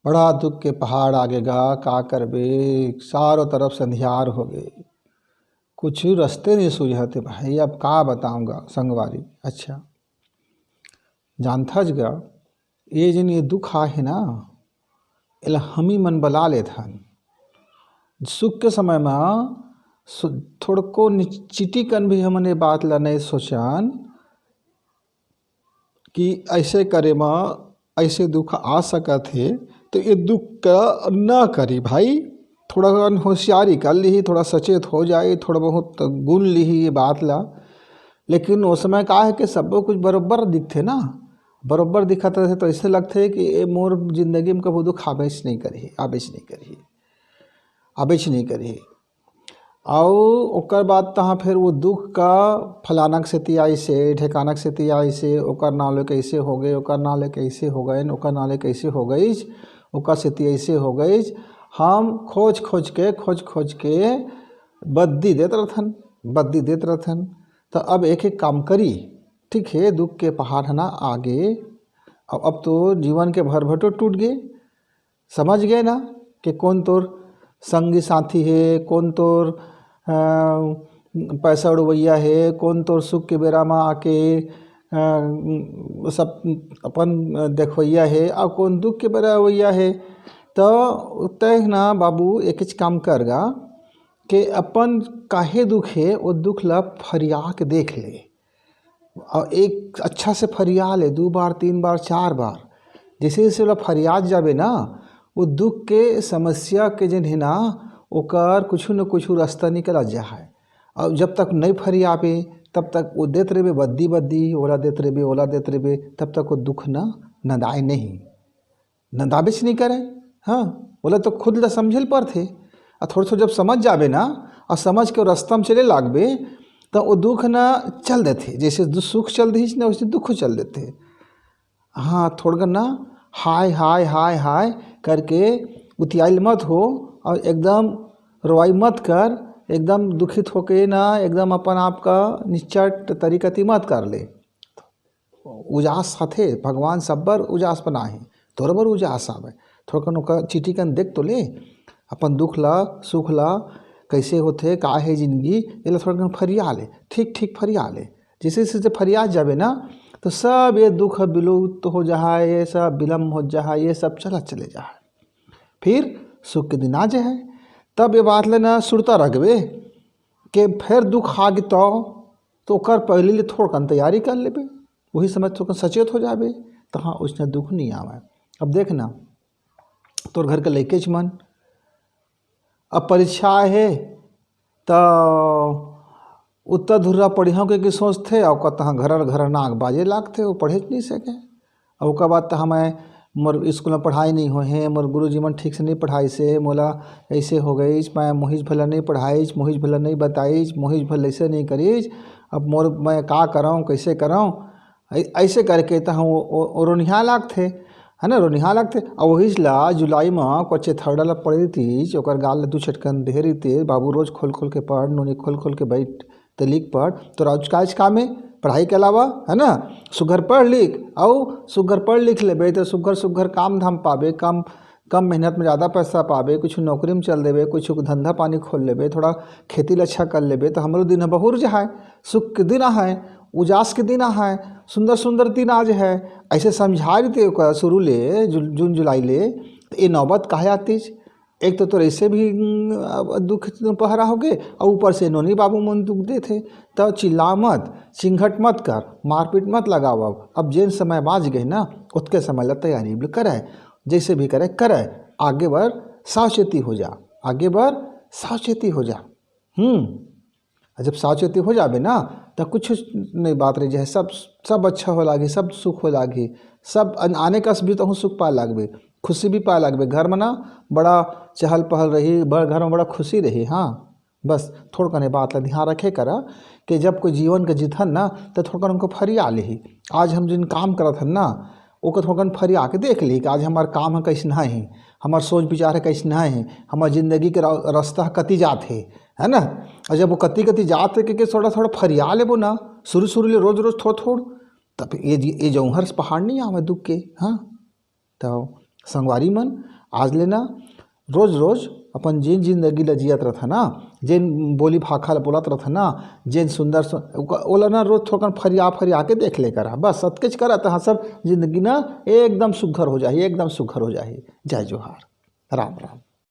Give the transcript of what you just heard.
बड़ा दुख के पहाड़ आगे गा का करबे, चारों तरफ से अंधियार हो गए, कुछ रास्ते नहीं सूझते भाई। अब का बताऊंगा संगवारी। अच्छा जानथस गा, ये जन ये दुख आहे ना, एला हम ही मन बला लेत हन। सुख के समय में थोड़को चिटी कन भी हमन ये बात ला नहीं सोचन कि ऐसे करे में ऐसे दुख आ सकत है, तो ये दुख का ना करी भाई। थोड़ा होशियारी कर ली, थोड़ा सचेत हो जाए, थोड़ा बहुत गुण ली ये बात ला। लेकिन उस समय का है कि सब कुछ बराबर दिखते ना, बराबर दिखत रहे तो ऐसे लगते कि ये मोर जिंदगी में कभी दुख आवेश नहीं करी, आवेश नहीं करी, आवेश नहीं करी। और ओकर बाद तहाँ फिर वो दुख का फलानक से तियाई से, ढेकानक से तियाई से, ओकर नाले कैसे हो गए, ओकर नाले कैसे हो गए, ओकर नाले कैसे हो गई, ओकर से तियाई से हो गई। हम खोज खोज के बद्दी देत रहथन, बद्दी देत रहथन। तो अब एक एक काम करी, ठीक है, दुख के पहाड़ है ना आगे। अब तो जीवन के भरभटो टूट गए, समझ गए ना कि कौन तोर संगी साथी है, कौन तोर पैसा उड़वैया है, कौन तोर सुख के बेरा में आके सब अपन देखवैया है, और कौन दुख के बेरा वैया है। तो तय ना बाबू एक काम कर गा कि अपन काहे दुख है वो दुख ला फरिया के देख ले, और एक अच्छा से फरिया ले, 2 बार 3 बार 4 बार। जैसे जैसे वाला फरियाद जाबे ना, वो दुख के समस्या के जन है ना, ओकर कुछ न कुछ रास्ता निकल जा है। और जब तक नहीं फरियाबे तब तक वो देते रहे बद्दी बद्दी, ओला देते रहे, ओला देते रहे, तब तक वो दुख ना नदाए नहीं, नदाबेच नहीं करे। हाँ बोला तो खुद ला समझल पर थे, और थोड़ा जब समझ जाबे ना, और समझ के रास्ता में चले लागबे, तो वो दुख ना चल देते। जैसे सुख चल दी ना, वैसे दुख चल देते। हाँ थोड़ा ना हाय हाय हाय हाय करके उतियाइल मत हो, और एकदम रोवाई मत कर, एकदम दुखित होके ना एकदम अपन आप का निश्चट तरीकती मत कर ले। उजास साथे भगवान सब्बर उजास बनाए, तोर बर उजास आवे। थोड़ा कन चिट्ठी कन देख तो ले, अपन दुख ला सुख ला कैसे होते, का है जिंदगी, ये थोड़ा कन फरिया ले, ठीक ठीक फरिया ले। जैसे जैसे फरिया जाबे ना, तो सब ये दुख विलुप्त हो जाए, ये सब विलम्ब हो जाए, ये सब चले जाए। फिर सुख के दिन आ जाए, तब ये बात लेना सुरता रखबे कि फिर दुख आ गई तो कर पहले ले थोड़ कन तैयारी कर लेबे, वही समय तो सचेत हो जाबे, तो हाँ उसने दुख नहीं आवे। अब देखना तोर घर के लैके मन, अब परीक्षा है तो उत्तर धुर्रा पढ़ियों के सोचते, और तहाँ घर नाक बाजे लागते, वो पढ़े नहीं सके। और उसके बाद तो हमें मोर स्कूल में पढ़ाई नहीं हो है, मोर गुरुजी मन ठीक से नहीं पढ़ाई से, मोला ऐसे हो गई, मैं मोहिश भला नहीं पढ़ाईस, मोहिश भला नहीं बताईस, मोहिश भला ऐसे नहीं करीस, अब मोर मैं का कराऊँ कैसे कराऊँ, ऐसे करके तो हम रोनिहा लागते है ना, रोनिहा लगते। और वही ला जुलाई में कोचे थर्ड ला पढ़ी थी, ओकर गाल 2 छटकन दे रही थे, बाबू रोज खोल खोल के पढ़, नोनी खोल खोल के बैठ तो लिख पढ़, तो रोज का में पढ़ाई के अलावा है ना, सुघर पढ़ लिख, और सुघर पढ़ लिख लेबे तो सुघर सुघर काम धाम पाबे, कम मेहनत में ज़्यादा पैसा पाबे, कुछ नौकरी में चल देबे, कुछ धंधा पानी खोल लेबे, थोड़ा खेती अच्छा कर लेबे, तो हमरो दिन बहुत है, सुख के दिन है, उजास के दिन है, सुंदर सुंदर दिन आज है। ऐसे समझा रही शुरू ले जून जुलाई ले, तो ये नौबत काहे आतीज। एक तो ऐसे भी दुख पहरा हो गए, और ऊपर से नोनी बाबू मन दुख दे थे। तो चिल्ला मत, चिंघट मत कर, मारपीट मत लगाओ। अब जिन समय बाज गए ना, उतके समय ला तैयारी करे, जैसे भी करे, आगे बढ़ सावचेती हो जा, आगे बढ़ सावचेती हो जा। जब सावचेती हो जाबे ना, तो कुछ नहीं बात रही है, सब अच्छा हो लागे, सब सुख हो लागे, सब आने का भी तो सुख पाए लागबे, खुशी भी पाए लागबे। घर में ना बड़ा चहल पहल रही, घर में बड़ा खुशी रही। हाँ बस थोड़ा कने बात ला ध्यान रखे करा कि जब कोई जीवन के जीत ना, तो थोड़ा उनको फरिया ले। आज हम जिन काम करत हन ना, ओकर थोड़ा फरिया के देख ली कि आज हमार काम है कैसे है, हमार सोच विचार है कैसे है, हमार जिंदगी के रास्ता कति जात है ना। और जब वो कति जात है कि थोड़ा फरिया लेबो ना, शुरू ले रोज रोज थोड़, तब ये जौहर से पहाड़ नहीं आवे दुख के। हाँ तो संगवारी मन आज लेना रोज रोज अपन जेन जिंदगी ल जियत रहता ना, जेन बोली भाखा ल बोलत रहता ना, जेन सुंदर ओला ना रोज थोड़ा फरिया के देख ले करा, बस सतकेच करा तहाँ सब जिंदगी ना एकदम सुघर हो जाही, एकदम सुघर हो जाही। जय जोहार, राम राम।